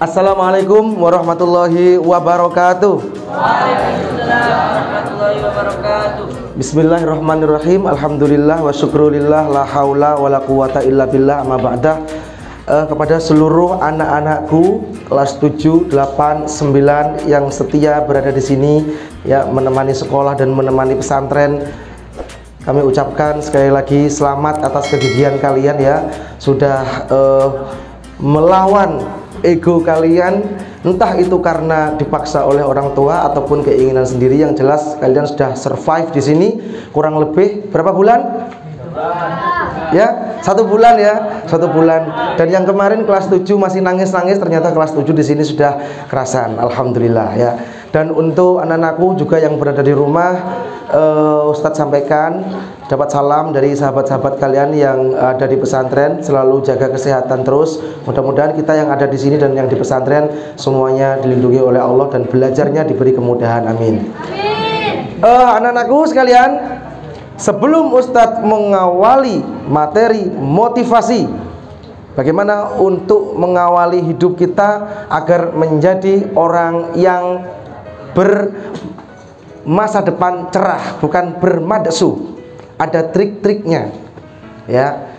Assalamualaikum warahmatullahi wabarakatuh. Waalaikumsalam warahmatullahi wabarakatuh. Bismillahirrahmanirrahim. Alhamdulillah wa syukrulillah, la haula wa la quwata illa billah, amma ba'dah. Kepada seluruh anak-anakku kelas 7, 8, 9 yang setia berada di sini ya, menemani sekolah dan menemani pesantren, kami ucapkan sekali lagi selamat atas kegigihan kalian ya, sudah melawan ego kalian, entah itu karena dipaksa oleh orang tua ataupun keinginan sendiri. Yang jelas kalian sudah survive di sini kurang lebih berapa bulan? Ya, 1 bulan ya, 1 bulan. Dan yang kemarin kelas 7 masih nangis-nangis, ternyata kelas 7 di sini sudah kerasan, alhamdulillah ya. Dan untuk anak-anakku juga yang berada di rumah, Ustadz sampaikan dapat salam dari sahabat-sahabat kalian yang ada di pesantren, selalu jaga kesehatan terus. Mudah-mudahan kita yang ada di sini dan yang di pesantren semuanya dilindungi oleh Allah dan belajarnya diberi kemudahan, amin. Anak-anakku sekalian, sebelum Ustadz mengawali materi motivasi, bagaimana untuk mengawali hidup kita agar menjadi orang yang bermasa depan cerah, bukan bermadsu. Ada trik-triknya ya.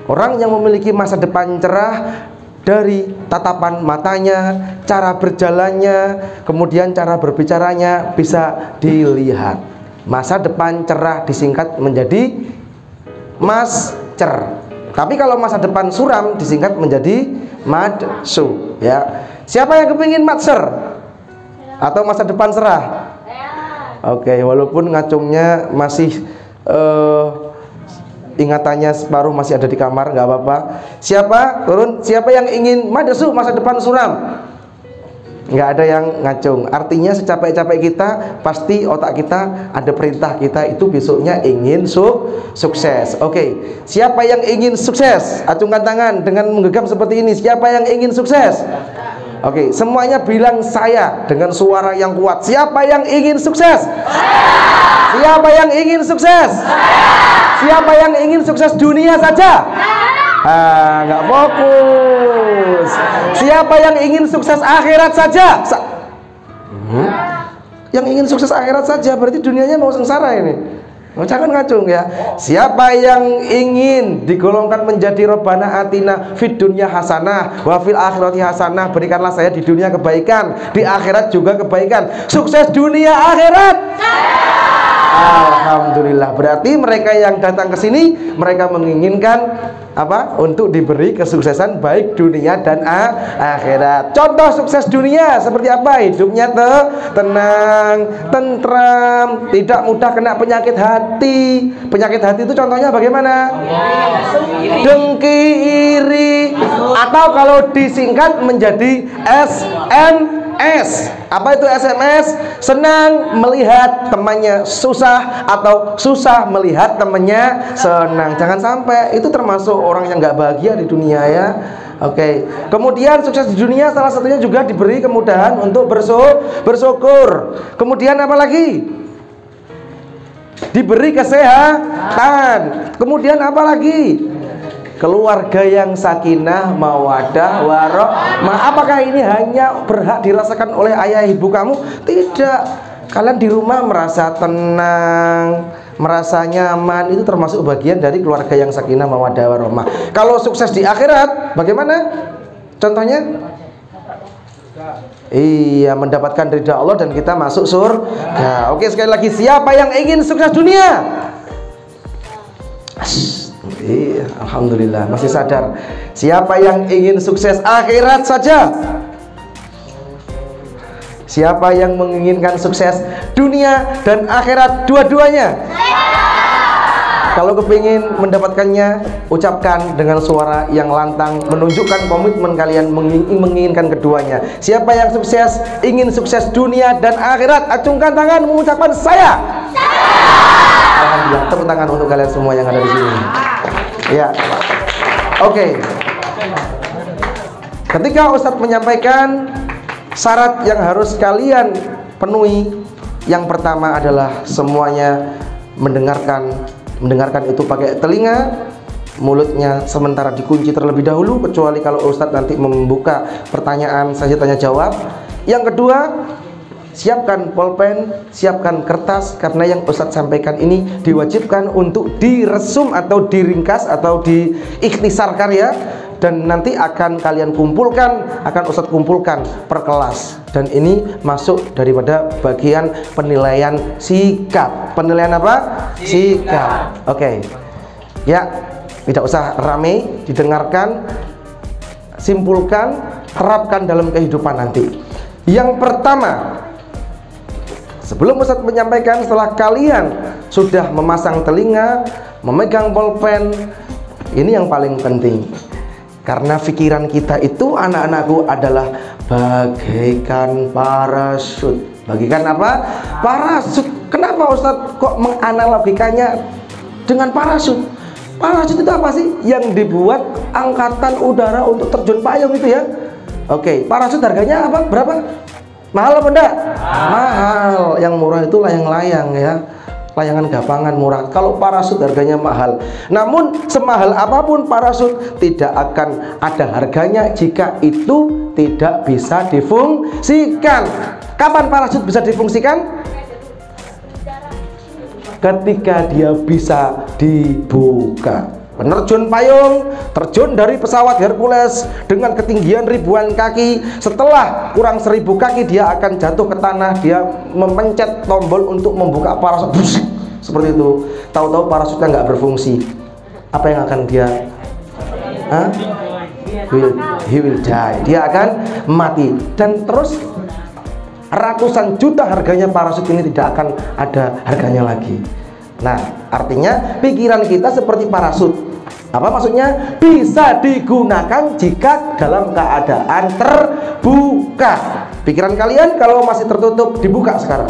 Orang yang memiliki masa depan cerah dari tatapan matanya, cara berjalannya, kemudian cara berbicaranya bisa dilihat. Masa depan cerah disingkat menjadi mascer. Tapi kalau masa depan suram disingkat menjadi madsu ya. Siapa yang kepingin madser atau masa depan cerah? Oke, walaupun ngacungnya masih ingatannya separuh masih ada di kamar, nggak apa-apa. Siapa turun? Siapa yang ingin madsu, masa depan suram? Nggak ada yang ngacung. Artinya secapek-capek kita, pasti otak kita ada perintah kita itu besoknya ingin sukses. Oke, siapa yang ingin sukses? Acungkan tangan dengan menggenggam seperti ini. Siapa yang ingin sukses? Oke, semuanya bilang saya dengan suara yang kuat. Siapa yang ingin sukses? Siapa yang ingin sukses? Siapa yang ingin sukses dunia saja? Nggak fokus. Siapa yang ingin sukses akhirat saja? Yang ingin sukses akhirat saja berarti dunianya mau sengsara ini. Jangan ngacung ya. Siapa yang ingin digolongkan menjadi Rabbana atina fid dunya hasanah wa fil akhirati hasanah, berikanlah saya di dunia kebaikan, di akhirat juga kebaikan. Sukses dunia akhirat. Alhamdulillah. Berarti mereka yang datang ke sini mereka menginginkan apa? Untuk diberi kesuksesan baik dunia dan akhirat. Contoh sukses dunia seperti apa? Hidupnya tenang, tentram, tidak mudah kena penyakit hati. Penyakit hati itu contohnya bagaimana? Dengki, iri, atau kalau disingkat menjadi SMS. Apa itu SMS? Senang melihat temannya susah atau susah melihat temannya senang. Jangan sampai, itu termasuk orang yang nggak bahagia di dunia ya. Oke. Kemudian sukses di dunia salah satunya juga diberi kemudahan untuk bersyukur. Kemudian apa lagi? Diberi kesehatan. Kemudian apa lagi? Keluarga yang sakinah, mawadah, warahmah. Apakah ini hanya berhak dirasakan oleh ayah ibu kamu? Tidak. Kalian di rumah merasa tenang, merasa nyaman, itu termasuk bagian dari keluarga yang sakinah, mawadah, warahmah. Kalau sukses di akhirat, bagaimana? Contohnya? Iya, mendapatkan ridha Allah dan kita masuk surga. Oke, sekali lagi, siapa yang ingin sukses dunia? Iya, alhamdulillah masih sadar. Siapa yang ingin sukses akhirat saja? Siapa yang menginginkan sukses dunia dan akhirat dua-duanya? Kalau kepingin mendapatkannya, ucapkan dengan suara yang lantang, menunjukkan komitmen kalian menginginkan keduanya. Siapa yang sukses, ingin sukses dunia dan akhirat, acungkan tangan mengucapkan saya. Alhamdulillah, tepuk tangan untuk kalian semua yang ada di sini. Ya, oke. Ketika Ustadz menyampaikan syarat yang harus kalian penuhi, yang pertama adalah semuanya mendengarkan itu pakai telinga, mulutnya sementara dikunci terlebih dahulu, kecuali kalau Ustadz nanti membuka pertanyaan sesi tanya jawab. Yang kedua, siapkan pulpen, siapkan kertas, karena yang Ustadz sampaikan ini diwajibkan untuk diresum atau diringkas atau diikhtisarkan ya. Dan nanti akan kalian kumpulkan, akan Ustadz kumpulkan per kelas. Dan ini masuk daripada bagian penilaian sikap. Penilaian apa? Sikap. Oke. Ya, tidak usah rame, didengarkan, simpulkan, terapkan dalam kehidupan nanti. Yang pertama, sebelum Ustadz menyampaikan, setelah kalian sudah memasang telinga, memegang pulpen, ini yang paling penting. Karena pikiran kita itu, anak-anakku, adalah bagaikan parasut. Bagaikan apa? Parasut. Kenapa Ustadz kok menganalogikannya dengan parasut? Parasut itu apa sih? Yang dibuat angkatan udara untuk terjun payung itu ya. Oke, parasut harganya apa? Berapa? Mahal apa enggak? Mahal. Yang murah itu layang-layang ya. Layangan gapangan murah. Kalau parasut harganya mahal. Namun semahal apapun parasut, tidak akan ada harganya jika itu tidak bisa difungsikan. Kapan parasut bisa difungsikan? Ketika dia bisa dibuka. Penerjun payung terjun dari pesawat Hercules dengan ketinggian ribuan kaki. Setelah kurang 1000 kaki dia akan jatuh ke tanah. Dia memencet tombol untuk membuka parasut. Seperti itu. Tahu-tahu parasutnya nggak berfungsi. Apa yang akan dia? He will die. Dia akan mati. Dan terus ratusan juta harganya parasut ini tidak akan ada harganya lagi. Nah, artinya pikiran kita seperti parasut. Apa maksudnya? Bisa digunakan jika dalam keadaan terbuka. Pikiran kalian kalau masih tertutup, dibuka sekarang.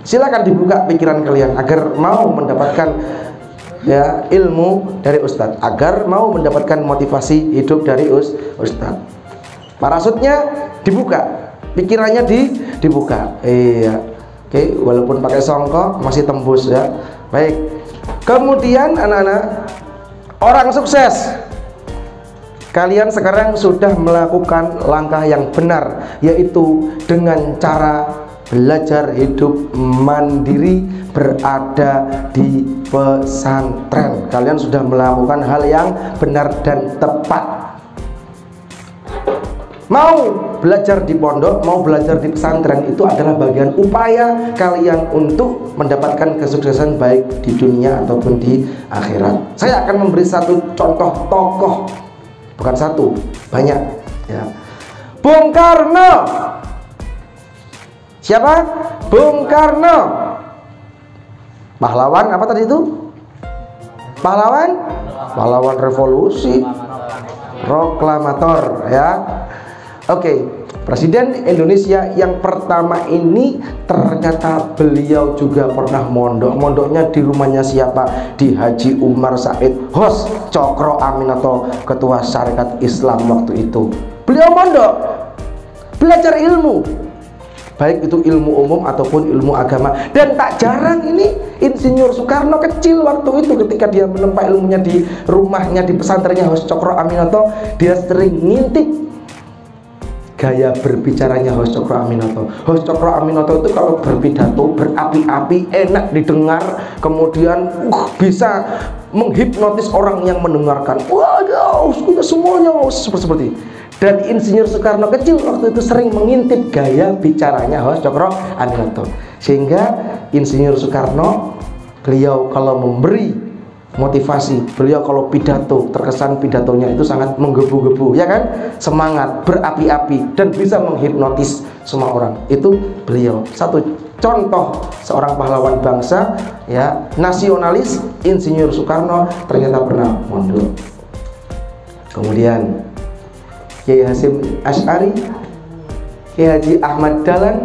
Silakan dibuka pikiran kalian agar mau mendapatkan ya ilmu dari Ustadz, agar mau mendapatkan motivasi hidup dari Ustadz. Parasutnya dibuka, pikirannya dibuka. Iya. Oke, walaupun pakai songkok masih tembus ya. Baik. Kemudian anak-anak, orang sukses, kalian sekarang sudah melakukan langkah yang benar, yaitu dengan cara belajar hidup mandiri berada di pesantren. Kalian sudah melakukan hal yang benar dan tepat. Mau belajar di pondok, mau belajar di pesantren, itu adalah bagian upaya kalian untuk mendapatkan kesuksesan baik di dunia ataupun di akhirat. Saya akan memberi satu contoh tokoh, bukan satu, banyak ya. Bung Karno. Siapa? Bung Karno. Pahlawan apa tadi itu? Pahlawan revolusi, proklamator ya. Oke, Presiden Indonesia yang pertama ini ternyata beliau juga pernah mondok. Mondoknya di rumahnya siapa? Di Haji Umar Said Hos Cokro Aminoto, Ketua Syarikat Islam waktu itu. Beliau mondok, belajar ilmu, baik itu ilmu umum ataupun ilmu agama. Dan tak jarang ini Insinyur Soekarno kecil waktu itu, ketika dia menempa ilmunya di rumahnya di pesantrennya Hos Cokro Aminoto, dia sering ngintip gaya berbicaranya Hos Cokro Aminoto. Hos Cokro Aminoto itu kalau berpidato berapi-api, enak didengar, kemudian bisa menghipnotis orang yang mendengarkan. Waduh, semuanya seperti. Dan Insinyur Soekarno kecil waktu itu sering mengintip gaya bicaranya Hos Cokro Aminoto, sehingga Insinyur Soekarno, beliau kalau memberi motivasi, beliau kalau pidato, terkesan pidatonya itu sangat menggebu-gebu ya kan, semangat, berapi-api, dan bisa menghipnotis semua orang. Itu beliau, satu contoh seorang pahlawan bangsa ya, nasionalis. Insinyur Soekarno ternyata pernah mondok. Kemudian Kiai Hasyim Asy'ari, Kiai Haji Ahmad Dahlan,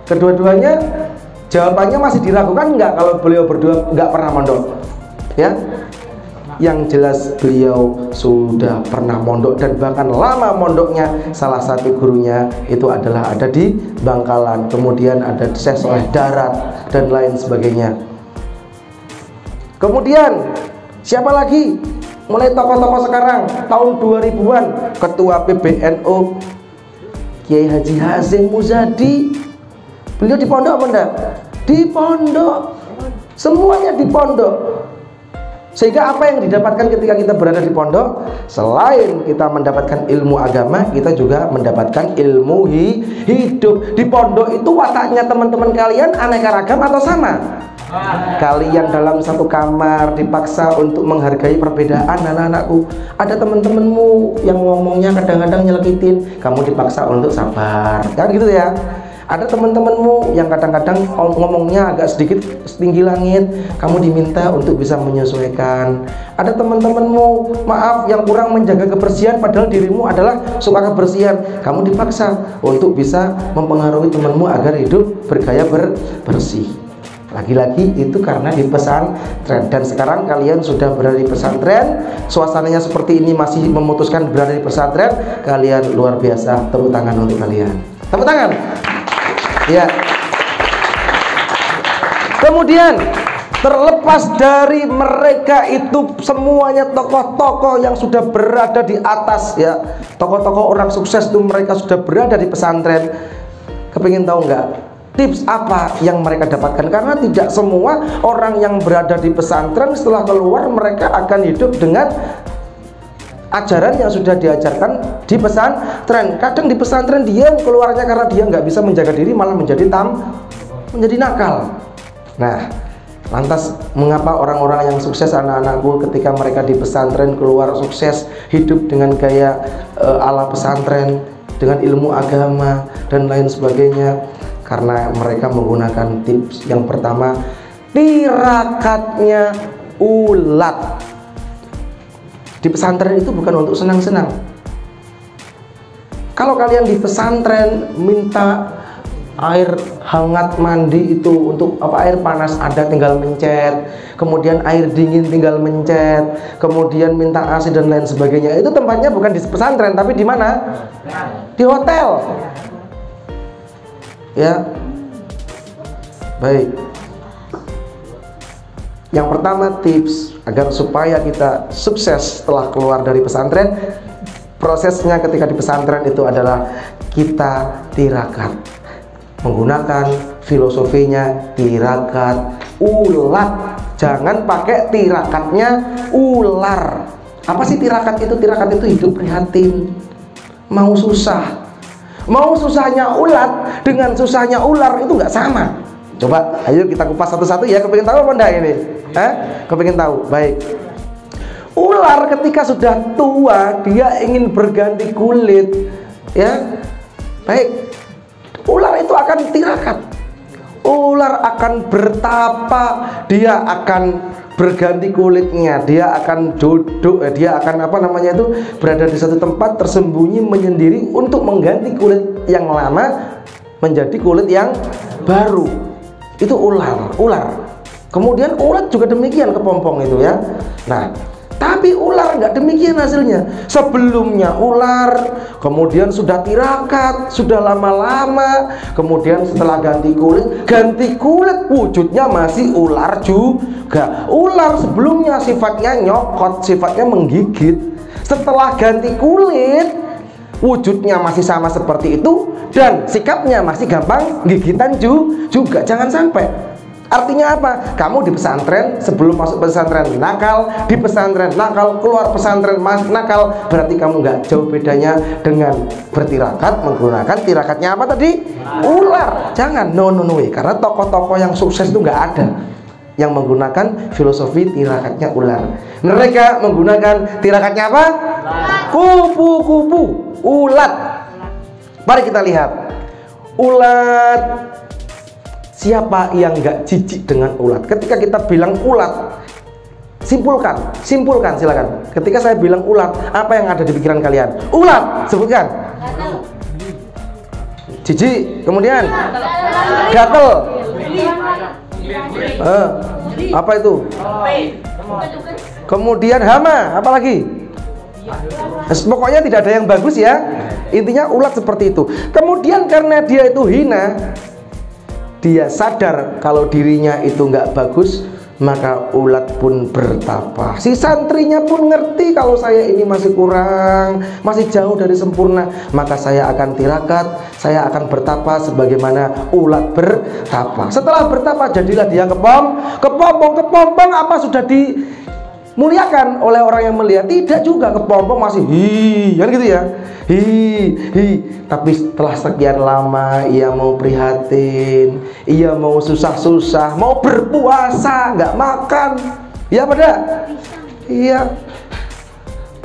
kedua-duanya jawabannya masih diragukan nggak kalau beliau berdua nggak pernah mondok ya. Yang jelas beliau sudah pernah mondok, dan bahkan lama mondoknya. Salah satu gurunya itu adalah ada di Bangkalan, kemudian ada di Syekh Soleh Darat dan lain sebagainya. Kemudian siapa lagi? mulai tokoh-tokoh sekarang tahun 2000-an, Ketua PBNU Kiai Haji Hasyim Muzadi, beliau di pondok apa enggak? Di pondok, semuanya di pondok. Sehingga apa yang didapatkan ketika kita berada di pondok, selain kita mendapatkan ilmu agama, kita juga mendapatkan ilmu hidup. Di pondok itu wataknya teman-teman kalian aneka ragam atau sama? Kalian dalam satu kamar dipaksa untuk menghargai perbedaan. Anak-anakku, ada teman-temanmu yang ngomongnya kadang-kadang nyelekitin, kamu dipaksa untuk sabar, kan gitu ya. Ada teman-temanmu yang kadang-kadang ngomongnya agak sedikit setinggi langit, kamu diminta untuk bisa menyesuaikan. Ada teman-temanmu, maaf, yang kurang menjaga kebersihan padahal dirimu adalah suka kebersihan, kamu dipaksa untuk bisa mempengaruhi temanmu agar hidup bergaya bersih. Lagi-lagi itu karena di pesantren. Dan sekarang kalian sudah berada di pesantren, suasananya seperti ini, masih memutuskan berada di pesantren, kalian luar biasa. Tepuk tangan untuk kalian. Tepuk tangan. Ya. Kemudian terlepas dari mereka itu semuanya tokoh-tokoh yang sudah berada di atas ya, tokoh-tokoh orang sukses itu mereka sudah berada di pesantren. Kepingin tahu nggak tips apa yang mereka dapatkan? Karena tidak semua orang yang berada di pesantren setelah keluar mereka akan hidup dengan ajaran yang sudah diajarkan di pesantren. Kadang di pesantren dia keluarnya karena dia nggak bisa menjaga diri, malah menjadi nakal. Nah, lantas mengapa orang-orang yang sukses, anak-anakku, ketika mereka di pesantren keluar sukses, hidup dengan gaya ala pesantren, dengan ilmu agama dan lain sebagainya? Karena mereka menggunakan tips yang pertama, tirakatnya ulat. Di pesantren itu bukan untuk senang-senang. Kalau kalian di pesantren minta air hangat mandi itu untuk apa, air panas ada tinggal mencet, kemudian air dingin tinggal mencet, kemudian minta AC dan lain sebagainya, itu tempatnya bukan di pesantren tapi di mana? Di hotel. Ya. Baik. Yang pertama tips agar supaya kita sukses setelah keluar dari pesantren, prosesnya ketika di pesantren itu adalah kita tirakat, menggunakan filosofinya tirakat ulat. Jangan pakai tirakatnya ular. Apa sih tirakat itu? Tirakat itu hidup prihatin, mau susah. Mau susahnya ulat dengan susahnya ular itu nggak sama. Coba, ayo kita kupas satu-satu ya. Kepingin tahu apa enggak ini? Kepingin tahu? Baik. Ular ketika sudah tua, dia ingin berganti kulit, ya. Baik. Ular itu akan tirakat. Ular akan bertapa, dia akan berganti kulitnya, dia akan duduk, dia akan apa namanya itu, berada di satu tempat tersembunyi menyendiri untuk mengganti kulit yang lama menjadi kulit yang baru. Itu ular. Kemudian ulat juga demikian, kepompong itu ya. Nah, tapi ular nggak demikian hasilnya. Sebelumnya ular, kemudian sudah tirakat, sudah lama-lama, kemudian setelah ganti kulit wujudnya masih ular juga. Ular sebelumnya sifatnya nyokot, sifatnya menggigit. Setelah ganti kulit, wujudnya masih sama seperti itu dan sikapnya masih gampang gigitan juga. Jangan sampai. Artinya apa? Kamu di pesantren, sebelum masuk pesantren nakal, di pesantren nakal, keluar pesantren nakal, berarti kamu nggak jauh bedanya dengan bertirakat menggunakan tirakatnya apa tadi? Ular. Jangan, no, karena tokoh-tokoh yang sukses itu nggak ada yang menggunakan filosofi tirakatnya ular. Mereka menggunakan tirakatnya apa? Kupu-kupu, ulat. Mari kita lihat ulat. Siapa yang nggak jijik dengan ulat? Ketika kita bilang ulat, simpulkan silakan. Ketika saya bilang ulat, apa yang ada di pikiran kalian? Ulat, sebutkan. Jijik, kemudian gatel. Apa itu? Kemudian hama, apa lagi? Pokoknya tidak ada yang bagus ya. Intinya ulat seperti itu. Kemudian karena dia itu hina, dia sadar kalau dirinya itu nggak bagus, maka ulat pun bertapa. Si santrinya pun ngerti kalau saya ini masih kurang, masih jauh dari sempurna, maka saya akan tirakat, saya akan bertapa sebagaimana ulat bertapa. Setelah bertapa jadilah dia kepompong apa sudah dimuliakan oleh orang yang melihat? Tidak juga, kepompong masih kan gitu ya. Tapi setelah sekian lama ia mau prihatin, ia mau susah-susah, mau berpuasa, nggak makan, ya pada iya.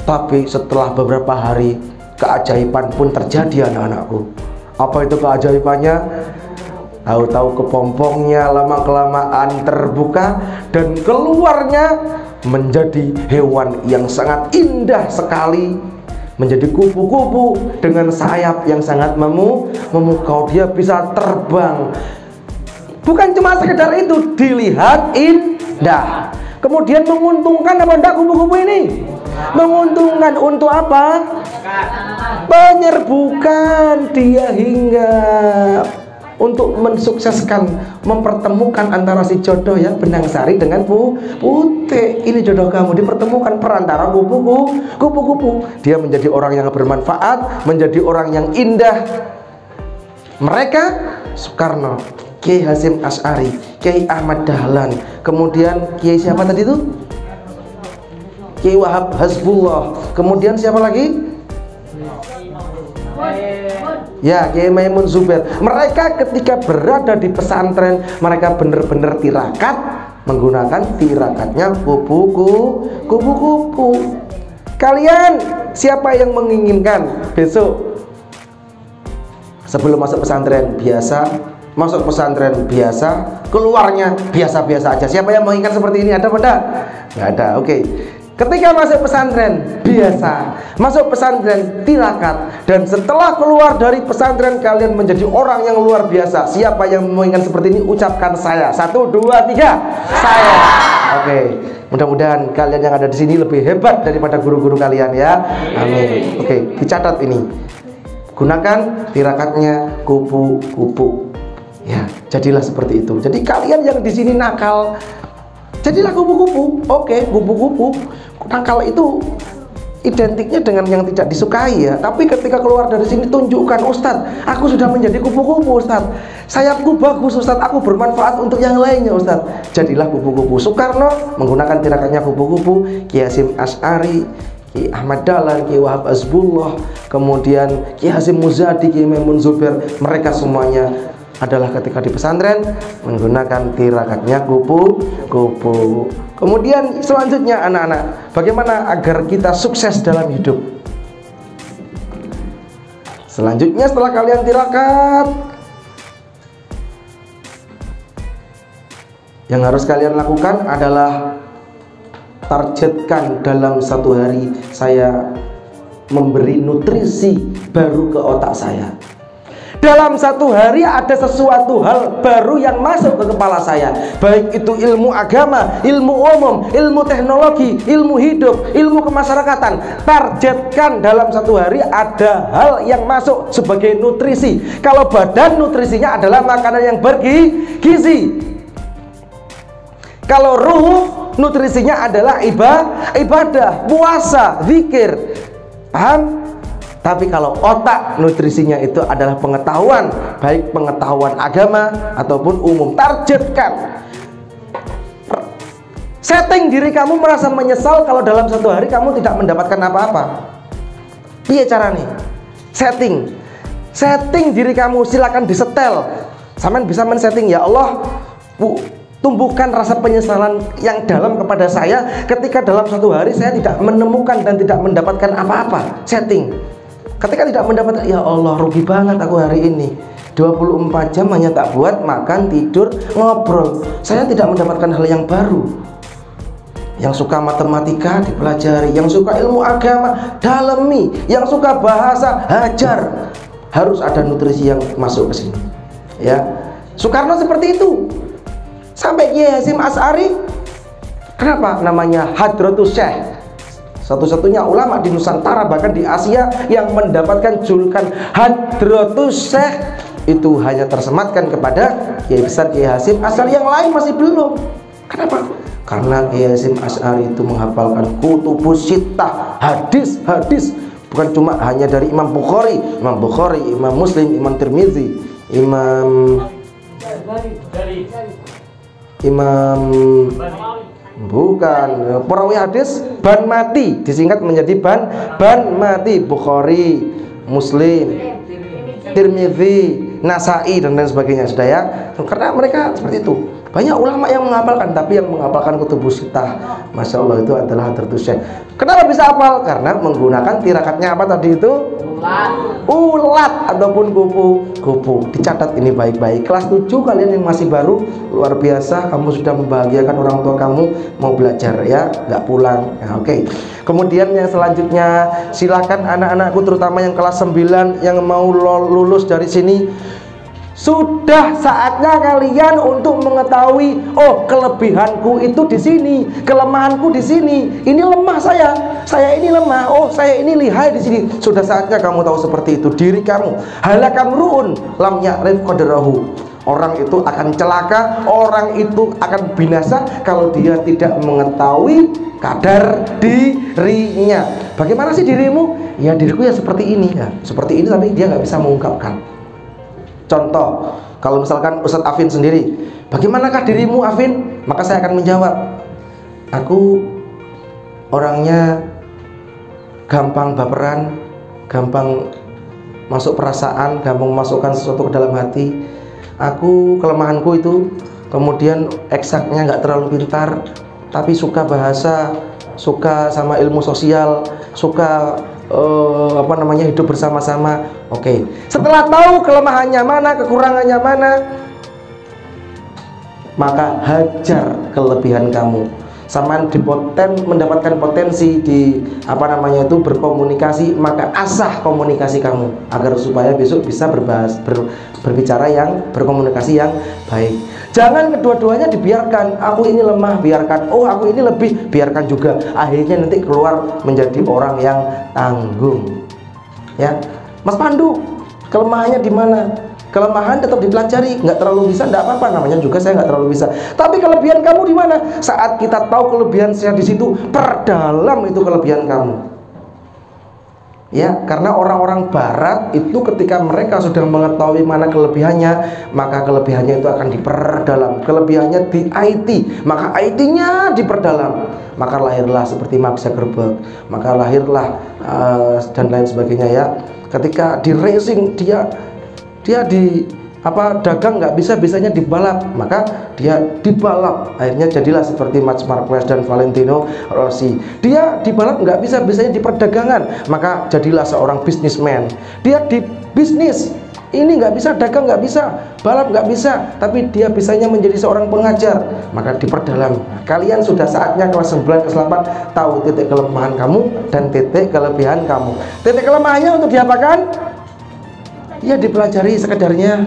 Tapi setelah beberapa hari keajaiban pun terjadi, anak-anakku. Apa itu keajaibannya? Tahu-tahu kepompongnya lama-kelamaan terbuka dan keluarnya menjadi hewan yang sangat indah sekali, menjadi kupu-kupu dengan sayap yang sangat memukau. Dia bisa terbang. Bukan cuma sekedar itu, dilihat indah. Kemudian menguntungkan apa enggak kupu-kupu ini? Menguntungkan untuk apa? Penyerbukan. Dia hingga untuk mensukseskan, mempertemukan antara si jodoh ya, benang sari dengan putih. Ini jodoh kamu dipertemukan perantara kupu-kupu. Dia menjadi orang yang bermanfaat, menjadi orang yang indah. Mereka Soekarno, Kiai Hasyim Asy'ari, Kiai Ahmad Dahlan, kemudian Kiai siapa tadi itu? Kiai Wahab Hasbullah, kemudian siapa lagi? Ya, Kiai Maimun Zubair. Mereka ketika berada di pesantren, mereka benar-benar tirakat, menggunakan tirakatnya kupu-kupu. Kalian siapa yang menginginkan besok sebelum masuk pesantren biasa, masuk pesantren biasa, keluarnya biasa-biasa aja? Siapa yang menginginkan seperti ini? Ada apa enggak? Enggak ada. Oke. Ketika masuk pesantren biasa, masuk pesantren tirakat, dan setelah keluar dari pesantren kalian menjadi orang yang luar biasa. Siapa yang menginginkan seperti ini? Ucapkan saya. 1, 2, 3. Saya. Oke. Mudah-mudahan kalian yang ada di sini lebih hebat daripada guru-guru kalian ya. Amin. Oke, dicatat ini. Gunakan tirakatnya kupu-kupu. Ya, jadilah seperti itu. Jadi kalian yang di sini nakal, jadilah kupu-kupu. Oke, kupu-kupu. Nakal itu identiknya dengan yang tidak disukai ya. Tapi ketika keluar dari sini tunjukkan, Ustadz, aku sudah menjadi kupu-kupu Ustadz. Sayapku bagus Ustadz, aku bermanfaat untuk yang lainnya Ustadz. Jadilah kupu-kupu. Soekarno menggunakan tirakatnya kupu-kupu. Kiai Hasyim Asy'ari, Kiai Ahmad Dahlan, Kiai Wahab Hasbullah, kemudian Kiai Hasyim Muzadi, Kiai Maimun Zubair, mereka semuanya adalah ketika di pesantren menggunakan tirakatnya kupu-kupu. Kemudian selanjutnya anak-anak, bagaimana agar kita sukses dalam hidup? Selanjutnya setelah kalian tirakat, yang harus kalian lakukan adalah targetkan dalam satu hari saya memberi nutrisi baru ke otak saya. Dalam satu hari ada sesuatu hal baru yang masuk ke kepala saya, baik itu ilmu agama, ilmu umum, ilmu teknologi, ilmu hidup, ilmu kemasyarakatan. Targetkan dalam satu hari ada hal yang masuk sebagai nutrisi. Kalau badan, nutrisinya adalah makanan yang bergizi. Kalau ruh, nutrisinya adalah ibadah, puasa, zikir. Paham? Tapi kalau otak, nutrisinya itu adalah pengetahuan, baik pengetahuan agama ataupun umum. Targetkan. Setting diri kamu merasa menyesal kalau dalam satu hari kamu tidak mendapatkan apa-apa. Iya cara nih. Setting diri kamu, silakan disetel. Sampean bisa men-setting, ya Allah, tumbuhkan rasa penyesalan yang dalam kepada saya ketika dalam satu hari saya tidak menemukan dan tidak mendapatkan apa-apa. Setting. Ketika tidak mendapatkan, ya Allah, rugi banget aku hari ini. 24 jam hanya tak buat makan, tidur, ngobrol. Saya tidak mendapatkan hal yang baru. Yang suka matematika dipelajari, yang suka ilmu agama dalami, yang suka bahasa hajar. Harus ada nutrisi yang masuk ke sini. Ya. Soekarno seperti itu. Sampai Kiai Hasyim Asy'ari, kenapa namanya Hadratus Syekh? Satu-satunya ulama di Nusantara, bahkan di Asia, yang mendapatkan julukan Hadratus Syekh. Itu hanya tersematkan kepada Kiai besar Kiai Hasyim Asy'ari, yang lain masih belum. Kenapa? Karena Kiai Hasyim Asy'ari itu menghafalkan kutubus sittah, hadis-hadis, bukan cuma hanya dari Imam Bukhari, Imam Muslim, Imam Tirmizi, bukan perawi hadis ban mati, disingkat menjadi ban mati, Bukhari, Muslim, Tirmizi, Nasai dan lain sebagainya, sudah ya. Karena mereka seperti itu. Banyak ulama yang menghafalkan, tapi yang menghafalkan kutubus sittah, masya Allah, itu adalah Hadratus Syekh. Kenapa bisa hafal? Karena menggunakan tirakatnya apa tadi itu? Ulat ataupun kupu. Dicatat ini baik-baik. Kelas 7 kalian yang masih baru, luar biasa, kamu sudah membahagiakan orang tua kamu, mau belajar ya, nggak pulang. Nah, oke. Kemudian yang selanjutnya, silakan anak-anakku terutama yang kelas 9 yang mau lulus dari sini, sudah saatnya kalian untuk mengetahui, oh kelebihanku itu di sini, kelemahanku di sini. Ini lemah saya ini lemah. Oh saya ini lihai di sini. Sudah saatnya kamu tahu seperti itu diri kamu. Halakamruun lam ya'rif qadrahu. Orang itu akan celaka, orang itu akan binasa kalau dia tidak mengetahui kadar dirinya. Bagaimana sih dirimu? Ya diriku ya seperti ini, seperti ini, tapi dia nggak bisa mengungkapkan. Contoh, kalau misalkan Ustadz Afin sendiri, bagaimanakah dirimu Afin? Maka saya akan menjawab, aku orangnya gampang baperan, gampang masuk perasaan, gampang memasukkan sesuatu ke dalam hati. Aku kelemahanku itu, kemudian eksaknya nggak terlalu pintar, tapi suka bahasa, suka sama ilmu sosial, suka hidup bersama-sama. Oke. Setelah tahu kelemahannya mana, kekurangannya mana, maka hajar kelebihan kamu. Sama mendapatkan potensi di berkomunikasi, maka asah komunikasi kamu agar supaya besok bisa berbicara yang berkomunikasi yang baik. Jangan kedua-duanya dibiarkan. Aku ini lemah, biarkan. Oh, aku ini lebih, biarkan juga. Akhirnya nanti keluar menjadi orang yang tanggung. Ya, Mas Pandu, kelemahannya di mana? Kelemahan tetap dipelajari, nggak terlalu bisa, nggak apa-apa, namanya juga saya nggak terlalu bisa. Tapi kelebihan kamu di mana? Saat kita tahu kelebihan saya di situ, perdalam itu kelebihan kamu. Ya, karena orang-orang Barat itu ketika mereka sudah mengetahui mana kelebihannya, maka kelebihannya itu akan diperdalam. Kelebihannya di IT, maka IT-nya diperdalam. Maka lahirlah seperti Mark Zuckerberg, maka lahirlah dan lain sebagainya ya. Ketika di racing dia di dagang nggak bisa, bisanya dibalap, maka dia dibalap, akhirnya jadilah seperti Marc Marquez dan Valentino Rossi. Dia dibalap nggak bisa, bisanya di perdagangan, maka jadilah seorang bisnismen. Dia di bisnis ini nggak bisa, dagang nggak bisa, balap nggak bisa, tapi dia bisanya menjadi seorang pengajar, maka diperdalam. Kalian sudah saatnya kelas 9, kelas 8 tahu titik kelemahan kamu dan titik kelebihan kamu. Titik kelemahannya untuk diapakan? Ya dipelajari sekedarnya.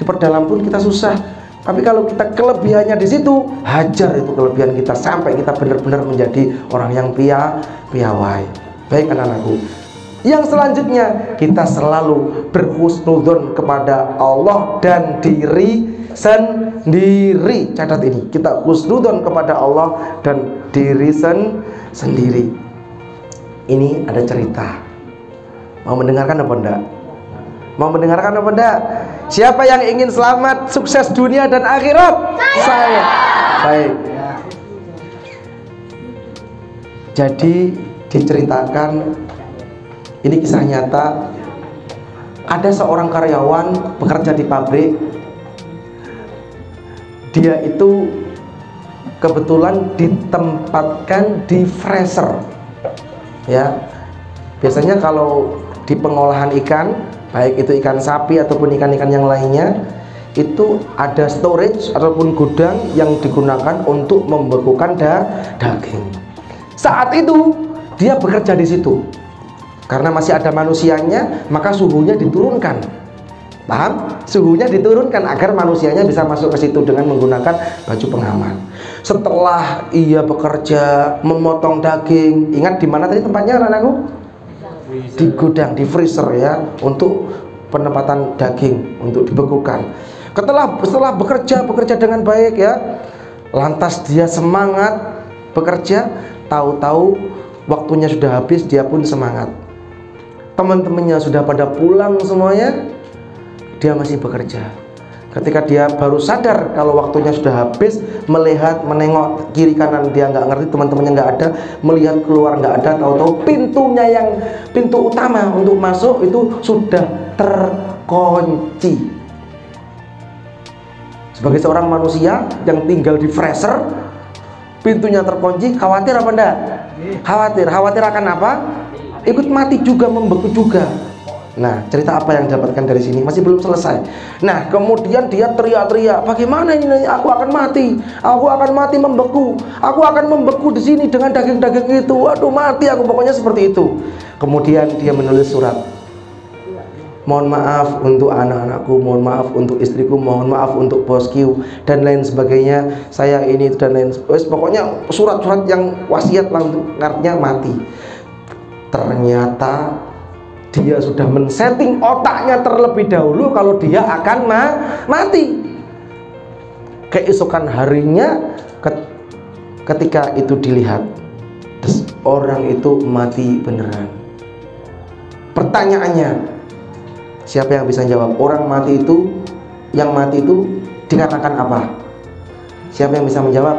Diperdalam pun kita susah. Tapi kalau kita kelebihannya di situ, hajar itu kelebihan kita sampai kita benar-benar menjadi orang yang piawai. Baik anak-anakku. Yang selanjutnya, kita selalu berhusnudzon kepada Allah dan diri sendiri. Catat ini, kita husnudzon kepada Allah dan diri sendiri. Ini ada cerita. Mau mendengarkan apa enggak? Mau mendengarkan apa enggak? Siapa yang ingin selamat, sukses dunia dan akhirat? Saya. Baik. Jadi diceritakan, ini kisah nyata. Ada seorang karyawan bekerja di pabrik. Dia itu kebetulan ditempatkan di freezer. Ya. Biasanya kalau di pengolahan ikan, baik itu ikan sapi ataupun ikan-ikan yang lainnya, itu ada storage ataupun gudang yang digunakan untuk membekukan daging. Saat itu dia bekerja di situ. Karena masih ada manusianya, maka suhunya diturunkan. Paham? Suhunya diturunkan agar manusianya bisa masuk ke situ dengan menggunakan baju pengaman. Setelah ia bekerja memotong daging, ingat di mana tadi tempatnya anak-anakku? Di gudang, di freezer ya, untuk penempatan daging untuk dibekukan. Setelah bekerja dengan baik ya, Lantas dia semangat bekerja, tahu-tahu waktunya sudah habis, dia pun semangat. Teman-temannya sudah pada pulang semuanya, dia masih bekerja. Ketika dia baru sadar kalau waktunya sudah habis, melihat, menengok kiri kanan, dia nggak ngerti, teman-temannya nggak ada, melihat keluar nggak ada, tahu-tahu pintu utama untuk masuk itu sudah terkunci. Sebagai seorang manusia yang tinggal di freezer, pintunya terkunci, khawatir apa enggak? Khawatir akan apa? Ikut mati juga, membeku juga. Nah, cerita apa yang didapatkan dari sini masih belum selesai. Nah, kemudian dia teriak-teriak, bagaimana ini? Aku akan mati membeku. Aku akan membeku di sini dengan daging-daging itu. Waduh, mati aku, pokoknya seperti itu. Kemudian dia menulis surat. Mohon maaf untuk anak-anakku, mohon maaf untuk istriku, mohon maaf untuk bosku dan lain sebagainya. Saya ini dan lain, pokoknya surat-surat yang wasiat lah, untuk artinya mati. Ternyata dia sudah men-setting otaknya terlebih dahulu kalau dia akan mati. Keesokan harinya ketika itu dilihat, orang itu mati beneran. Pertanyaannya, siapa yang bisa jawab? Orang mati itu, yang mati itu dikarenakan apa? Siapa yang bisa menjawab?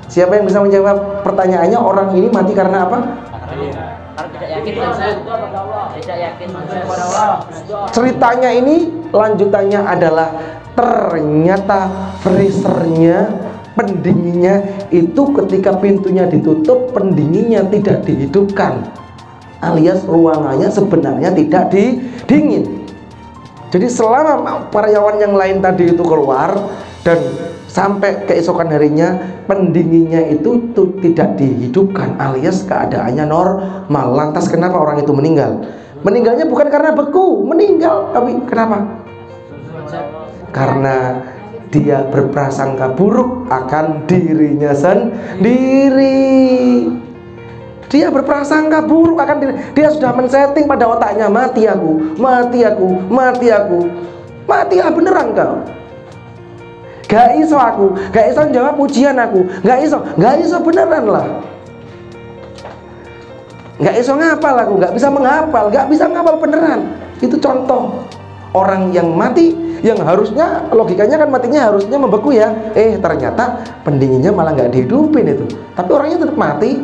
Siapa yang bisa menjawab pertanyaannya? Orang ini mati karena apa? Tidak yakin kepada Allah. Ceritanya ini lanjutannya adalah ternyata freezernya, pendinginnya itu ketika pintunya ditutup, pendinginnya tidak dihidupkan, alias ruangannya sebenarnya tidak dingin. Jadi selama karyawan yang lain tadi itu keluar dan sampai keesokan harinya, pendinginnya itu tidak dihidupkan, alias keadaannya normal. Lantas kenapa orang itu meninggal? Meninggalnya bukan karena beku, meninggal, tapi kenapa? Karena dia berprasangka buruk akan dirinya sendiri. Dia berprasangka buruk akan diri. Dia sudah men-setting pada otaknya, mati aku, mati aku, mati aku. Mati ya beneran kau. Gak iso aku, gak iso jawab ujian aku, gak iso beneran lah. Gak iso ngapal aku, gak bisa menghafal, gak bisa ngapal beneran. Itu contoh orang yang mati, yang harusnya logikanya kan matinya harusnya membeku ya. Ternyata pendinginnya malah gak dihidupin itu. Tapi orangnya tetap mati.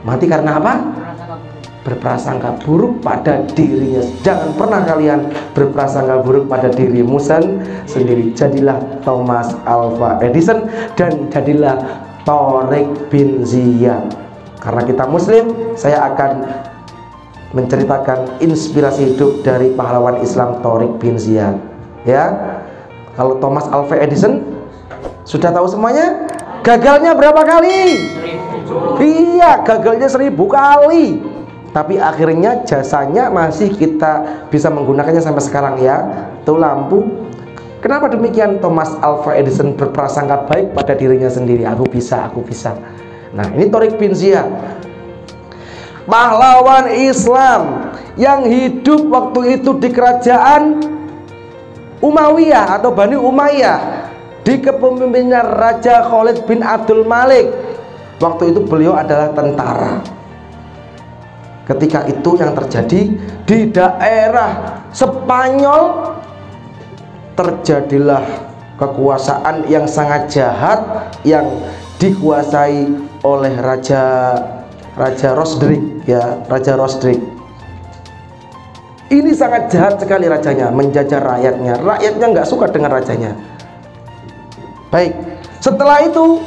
Mati karena apa? Berprasangka buruk pada dirinya. Jangan pernah kalian berprasangka buruk pada dirimu sendiri. Jadilah Thomas Alva Edison dan jadilah Tariq bin Ziyad. Karena kita muslim, saya akan menceritakan inspirasi hidup dari pahlawan Islam Tariq bin Ziyad. Ya, kalau Thomas Alva Edison sudah tahu semuanya. Gagalnya berapa kali? 1000. Iya, gagalnya 1000 kali. Tapi akhirnya jasanya masih kita bisa menggunakannya sampai sekarang ya. Itu lampu. Kenapa demikian? Thomas Alva Edison berprasangka baik pada dirinya sendiri. Aku bisa. Nah, ini Tariq bin Ziyad, pahlawan Islam yang hidup waktu itu di kerajaan Umayyah atau Bani Umayyah di kepemimpinan Raja Khalid bin Abdul Malik. Waktu itu beliau adalah tentara. Ketika itu yang terjadi di daerah Spanyol, terjadilah kekuasaan yang sangat jahat yang dikuasai oleh Raja Rodrik ya, Raja Rodrik. Ini sangat jahat sekali rajanya, menjajah rakyatnya. Rakyatnya nggak suka dengan rajanya. Baik, setelah itu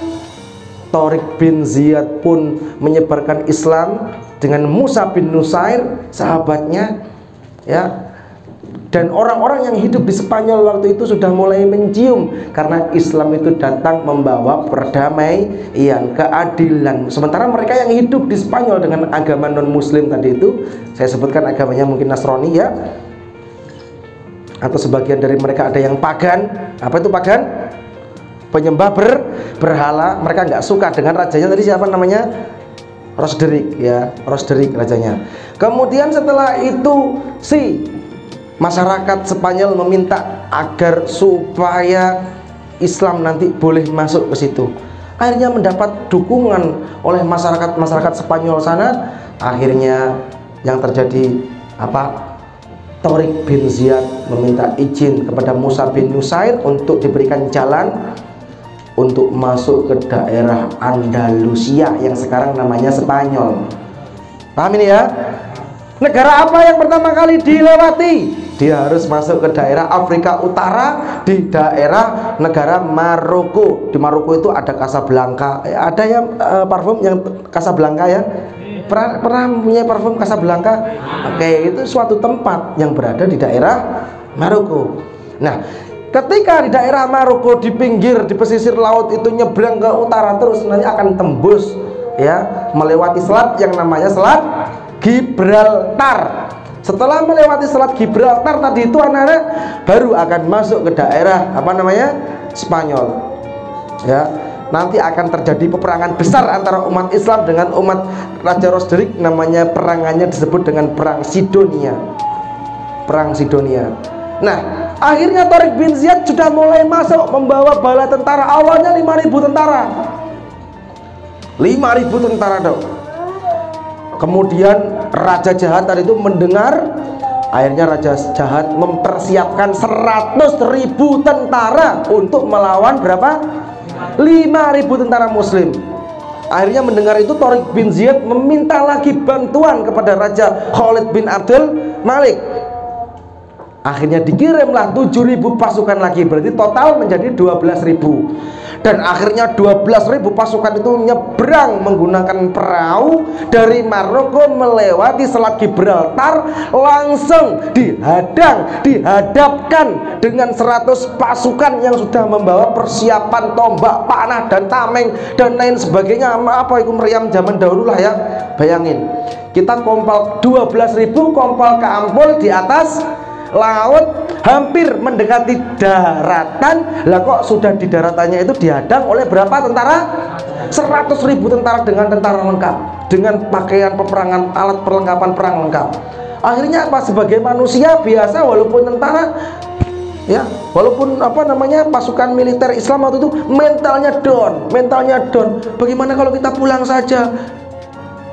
Tariq bin Ziyad pun menyebarkan Islam dengan Musa bin Nusair, sahabatnya ya. Dan orang-orang yang hidup di Spanyol waktu itu sudah mulai mencium, karena Islam itu datang membawa perdamaian, keadilan. Sementara mereka yang hidup di Spanyol dengan agama non-muslim tadi itu, saya sebutkan agamanya mungkin Nasrani ya, atau sebagian dari mereka ada yang pagan. Apa itu pagan? Penyembah berhala. Mereka nggak suka dengan rajanya tadi, siapa namanya? Rodrik ya, Rodrik rajanya. Kemudian setelah itu si masyarakat Spanyol meminta agar supaya Islam nanti boleh masuk ke situ. Akhirnya mendapat dukungan oleh masyarakat Spanyol sana. Akhirnya yang terjadi apa? Tariq bin Ziyad meminta izin kepada Musa bin Nusair untuk diberikan jalan untuk masuk ke daerah Andalusia yang sekarang namanya Spanyol. Paham ini ya? Negara apa yang pertama kali dilewati? Dia harus masuk ke daerah Afrika Utara, di daerah negara Maroko. Di Maroko itu ada Casablanca. Ada yang parfum yang Casablanca ya? Pernah punya parfum Casablanca? Oke, itu suatu tempat yang berada di daerah Maroko. Nah, ketika di daerah Maroko di pinggir, di pesisir laut itu nyebrang ke utara terus nanti akan tembus ya, melewati selat yang namanya Selat Gibraltar. Setelah melewati Selat Gibraltar tadi itu anak-anak baru akan masuk ke daerah apa namanya? Spanyol. Ya, nanti akan terjadi peperangan besar antara umat Islam dengan umat Raja Roderick, namanya perangannya disebut dengan Perang Sidonia. Perang Sidonia. Nah, akhirnya Tariq bin Ziyad sudah mulai masuk membawa bala tentara. Awalnya 5.000 tentara. 5.000 tentara dong. Kemudian Raja Jahat tadi itu mendengar, akhirnya Raja Jahat mempersiapkan 100.000 tentara untuk melawan berapa? 5.000 tentara muslim. Akhirnya mendengar itu Tariq bin Ziyad meminta lagi bantuan kepada Raja Khalid bin Abdul Malik. Akhirnya dikirimlah 7.000 pasukan lagi, berarti total menjadi 12.000. Dan akhirnya 12.000 pasukan itu nyebrang menggunakan perahu dari Maroko melewati Selat Gibraltar, langsung dihadapkan dengan 100 pasukan yang sudah membawa persiapan tombak, panah dan tameng dan lain sebagainya. Apa itu meriam zaman dahulu lah ya. Bayangin, kita kompal 12.000 kompal ke Ampol di atas laut, hampir mendekati daratan. Lah kok sudah di daratannya itu dihadang oleh berapa tentara? 100.000 tentara dengan tentara lengkap, dengan pakaian peperangan, alat perlengkapan perang lengkap. Akhirnya apa? Sebagai manusia biasa, walaupun tentara ya, walaupun apa namanya pasukan militer Islam waktu itu mentalnya down. Bagaimana kalau kita pulang saja?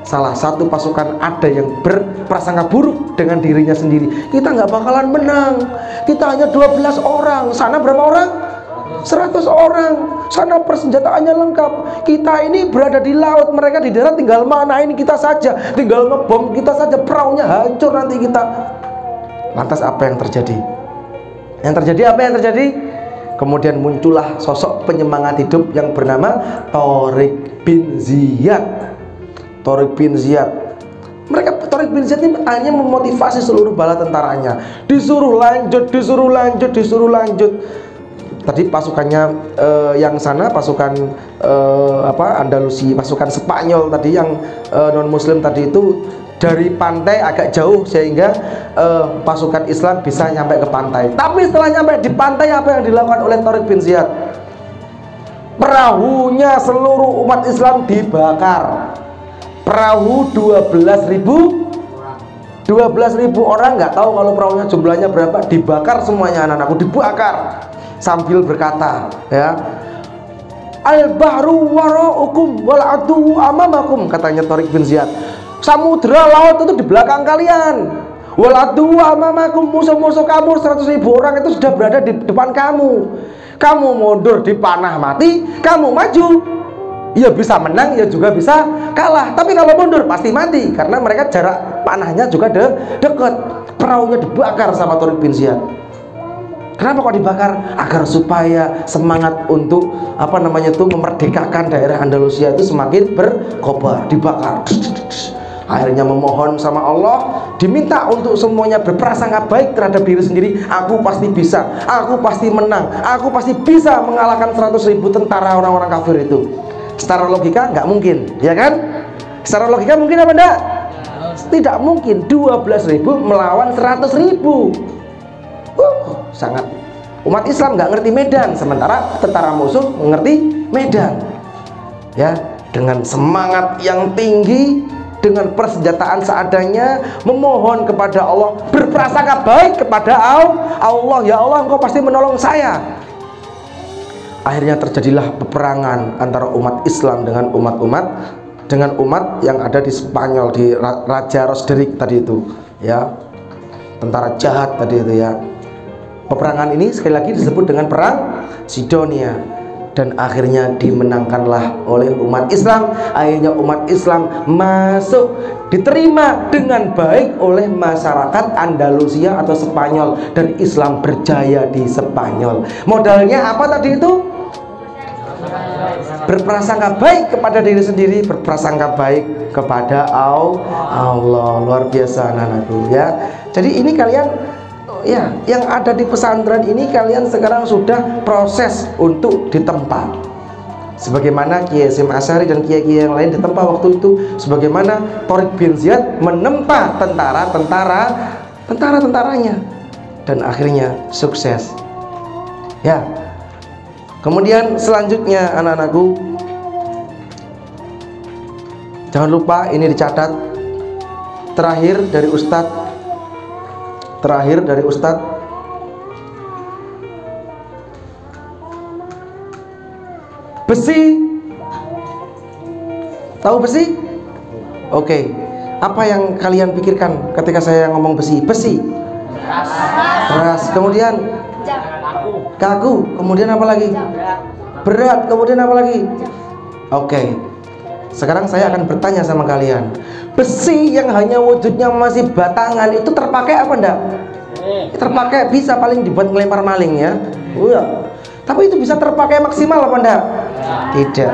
Salah satu pasukan ada yang berprasangka buruk dengan dirinya sendiri. Kita nggak bakalan menang. Kita hanya 12 orang. Sana berapa orang? 100 orang. Sana persenjataannya lengkap. Kita ini berada di laut, mereka di darat, tinggal manain kita saja, tinggal ngebom kita saja, perahunya hancur nanti kita. Lantas apa yang terjadi? Yang terjadi apa yang terjadi? Kemudian muncullah sosok penyemangat hidup yang bernama Tariq bin Ziyad. Tariq bin Ziyad. Tariq bin Ziyad ini akhirnya memotivasi seluruh bala tentaranya. Disuruh lanjut. Tadi pasukannya yang sana, pasukan Andalusi, pasukan Spanyol tadi yang non muslim tadi itu dari pantai agak jauh sehingga pasukan Islam bisa nyampe ke pantai. Tapi setelah nyampe di pantai, apa yang dilakukan oleh Tariq bin Ziyad? Perahunya seluruh umat Islam dibakar. Perahu 12.000 orang, nggak tahu kalau perahunya jumlahnya berapa, dibakar semuanya, anak-anakku dibakar, sambil berkata ya, al-bahru wara'ukum wal adu amamakum, katanya Tariq bin Ziyad, samudra laut itu di belakang kalian, wal adu amamakum, musuh-musuh kamu 100.000 orang itu sudah berada di depan kamu. Kamu mundur dipanah mati, kamu maju ya bisa menang, ya juga bisa kalah. Tapi kalau mundur pasti mati, karena mereka jarak panahnya juga dekat. Perahunya dibakar sama Tariq bin Ziyad. Kenapa kok dibakar? Agar supaya semangat untuk apa namanya itu memerdekakan daerah Andalusia itu semakin berkobar. Dibakar. Akhirnya memohon sama Allah, diminta untuk semuanya berprasangka baik terhadap diri sendiri. Aku pasti bisa, aku pasti menang, aku pasti bisa mengalahkan 100.000 tentara orang-orang kafir itu. Secara logika nggak mungkin, ya kan? Secara logika mungkin apa enggak? Tidak mungkin. 12.000 melawan 100.000. Sangat. Umat Islam nggak ngerti medan, sementara tentara musuh mengerti medan. Ya, dengan semangat yang tinggi, dengan persenjataan seadanya, memohon kepada Allah, berprasangka baik kepada Allah. Ya Allah, Engkau pasti menolong saya. akhirnya terjadilah peperangan antara umat Islam dengan umat yang ada di Spanyol, di Raja Roderick tadi itu ya, tentara jahat tadi itu ya. Peperangan ini sekali lagi disebut dengan perang Sidonia, dan akhirnya dimenangkanlah oleh umat Islam. Akhirnya umat Islam masuk, diterima dengan baik oleh masyarakat Andalusia atau Spanyol, dan Islam berjaya di Spanyol. Modalnya apa tadi itu? Berprasangka baik kepada diri sendiri, berprasangka baik kepada Allah. Luar biasa anak-anakku ya. Jadi ini kalian ya, yang ada di pesantren ini kalian sekarang sudah proses untuk ditempa. Sebagaimana Kiai Hasyim Asy'ari dan kiai-kiai yang lain ditempa waktu itu, sebagaimana Thariq bin Ziyad menempa tentara-tentaranya, dan akhirnya sukses. Ya. Kemudian selanjutnya anak-anakku, jangan lupa ini dicatat. Terakhir dari Ustadz, besi. Tahu besi? Oke. Apa yang kalian pikirkan ketika saya ngomong besi? Besi. Keras. Kemudian kaku. Kemudian apa lagi? Berat. Kemudian apa lagi? Oke. Sekarang saya akan bertanya sama kalian. Besi yang hanya wujudnya masih batangan itu terpakai apa enggak? Terpakai, bisa paling dibuat ngelempar maling ya. Tapi itu bisa terpakai maksimal apa enggak? Tidak.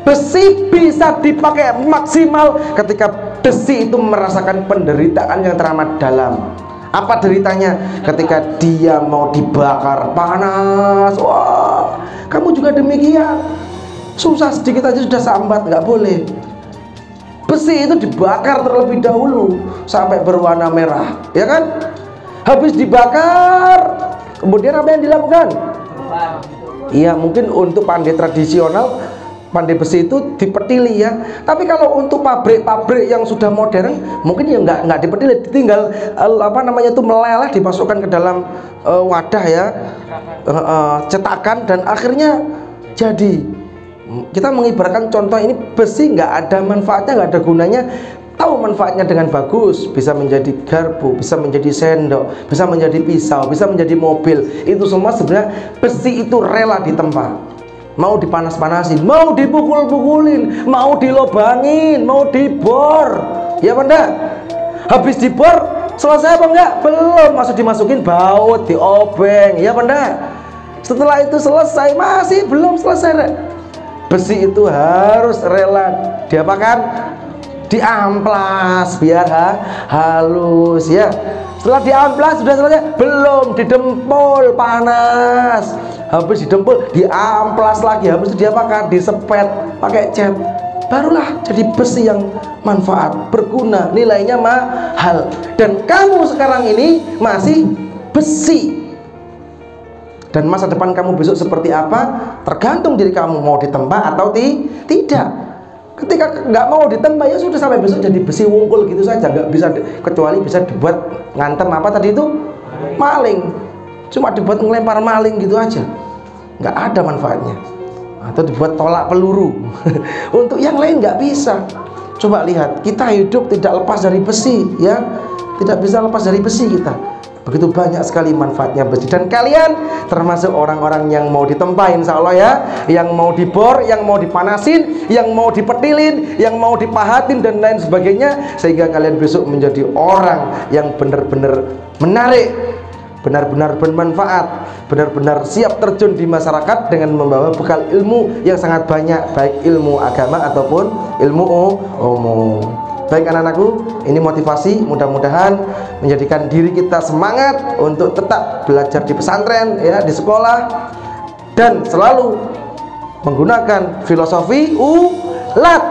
Besi bisa dipakai maksimal ketika besi itu merasakan penderitaan yang teramat dalam. Apa deritanya? Ketika dia mau dibakar panas. Wah, kamu juga demikian. Susah sedikit aja sudah sambat, nggak boleh. Besi itu dibakar terlebih dahulu sampai berwarna merah, ya kan? Habis dibakar, kemudian apa yang dilakukan? Iya, mungkin untuk pandai tradisional, pandai besi itu dipetili ya. Tapi kalau untuk pabrik-pabrik yang sudah modern, mungkin ya nggak dipetili, tinggal itu meleleh, dimasukkan ke dalam wadah ya, cetakan, dan akhirnya jadi. Kita mengibaratkan contoh ini, besi nggak ada manfaatnya, nggak ada gunanya. Tahu manfaatnya dengan bagus, bisa menjadi garpu, bisa menjadi sendok, bisa menjadi pisau, bisa menjadi mobil. Itu semua sebenarnya besi itu rela ditempa. Mau dipanas-panasin, mau dipukul-pukulin, mau dilobangin, mau dibor, ya benda. Habis dibor selesai apa enggak? Belum, masih dimasukin baut, diobeng, ya benda. Setelah itu selesai, masih belum selesai. Besi itu harus rela diapakan? Diamplas biar halus ya. Setelah diamplas sudah selesai? Belum, didempul panas. Habis didempul diamplas lagi, habis itu diapakan? Disepet pakai cat. Barulah jadi besi yang manfaat, berguna, nilainya mahal. Dan kamu sekarang ini masih besi. Dan masa depan kamu besok seperti apa tergantung diri kamu, mau ditempa atau tidak. Ketika nggak mau ditempa, ya sudah, sampai besok jadi besi wungkul gitu saja, nggak bisa, kecuali bisa dibuat ngantem apa tadi itu? Maling. Cuma dibuat ngelempar maling gitu aja, nggak ada manfaatnya. Atau dibuat tolak peluru. Untuk yang lain nggak bisa. Coba lihat, kita hidup tidak lepas dari besi ya, tidak bisa lepas dari besi kita. Begitu banyak sekali manfaatnya besi. Dan kalian termasuk orang-orang yang mau ditempa insya Allah ya, yang mau dibor, yang mau dipanasin, yang mau dipetilin, yang mau dipahatin dan lain sebagainya, sehingga kalian besok menjadi orang yang benar-benar menarik, benar-benar bermanfaat, benar-benar siap terjun di masyarakat dengan membawa bekal ilmu yang sangat banyak, baik ilmu agama ataupun ilmu umum. Baik anak-anakku, ini motivasi, mudah-mudahan menjadikan diri kita semangat untuk tetap belajar di pesantren ya, di sekolah, dan selalu menggunakan filosofi ulat,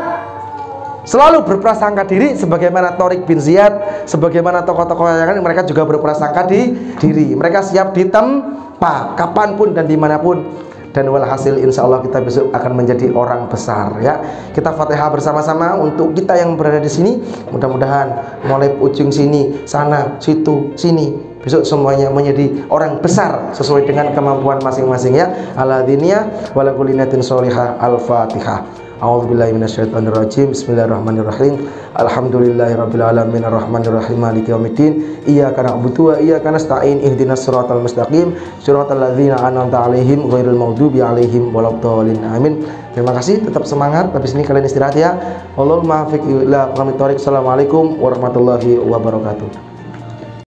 selalu berprasangka diri sebagaimana Thariq bin Ziyad, sebagaimana tokoh-tokoh yang lain, mereka juga berprasangka diri, mereka siap ditempa kapanpun dan dimanapun. dan walhasil insya Allah kita besok akan menjadi orang besar ya. Kita Fatihah bersama-sama untuk kita yang berada di sini. Mudah-mudahan mulai ujung sini, sana, situ, sini, besok semuanya menjadi orang besar sesuai dengan kemampuan masing-masing ya. Ala diniyah wala kulinatin sholihah. Al-Fatihah. A'udzubillahi minasyaitonirrajim. Bismillahirrahmanirrahim. Alhamdulillahirabbil alamin arrahmanirrahim maliki yaumiddin. Iyyaka na'budu wa iyyaka nasta'in. Ihdinas siratal mustaqim. Siratal ladzina an'amta 'alaihim ghairil maghdubi 'alaihim waladdallin. Amin. Terima kasih, tetap semangat. Habis ini kalian istirahat ya. Wallahul muwaffiq ila aqwamit thoriq. Assalamualaikum warahmatullahi wabarakatuh.